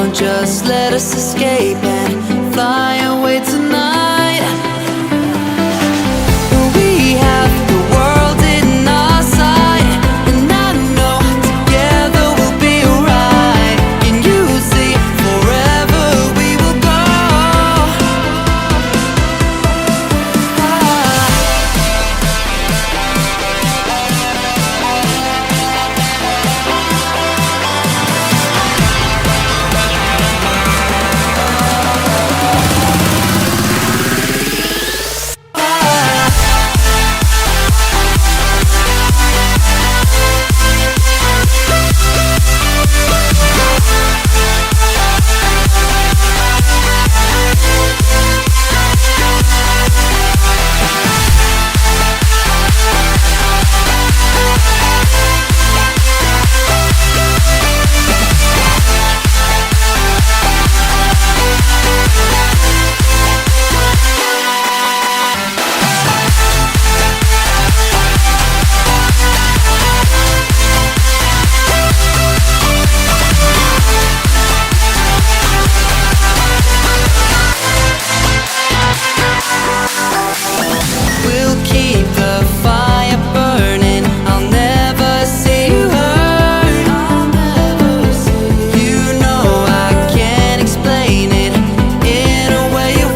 on, just let us escape and fly away tonight. We have the world in our sight, and I know together we'll be alright. Can you see forever we will go? We'll keep the fire burning. I'll never see you hurt. You know I can't explain it in a way of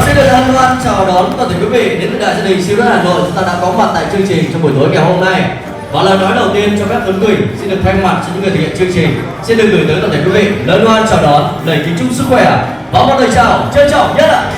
Xin được hân hoan chào đón toàn thể quý vị đến từ đại gia đình SilkRoad Hà Nội. Chúng ta đã có mặt tại chương trình trong buổi tối ngày hôm nay. Và lời nói đầu tiên cho phép Tuấn Quỳnh xin được thay mặt cho những người thực hiện chương trình xin được gửi tới toàn thể quý vị lời hoan chào đón, lời kính chúc sức khỏe và một lời chào trân trọng nhất ạ.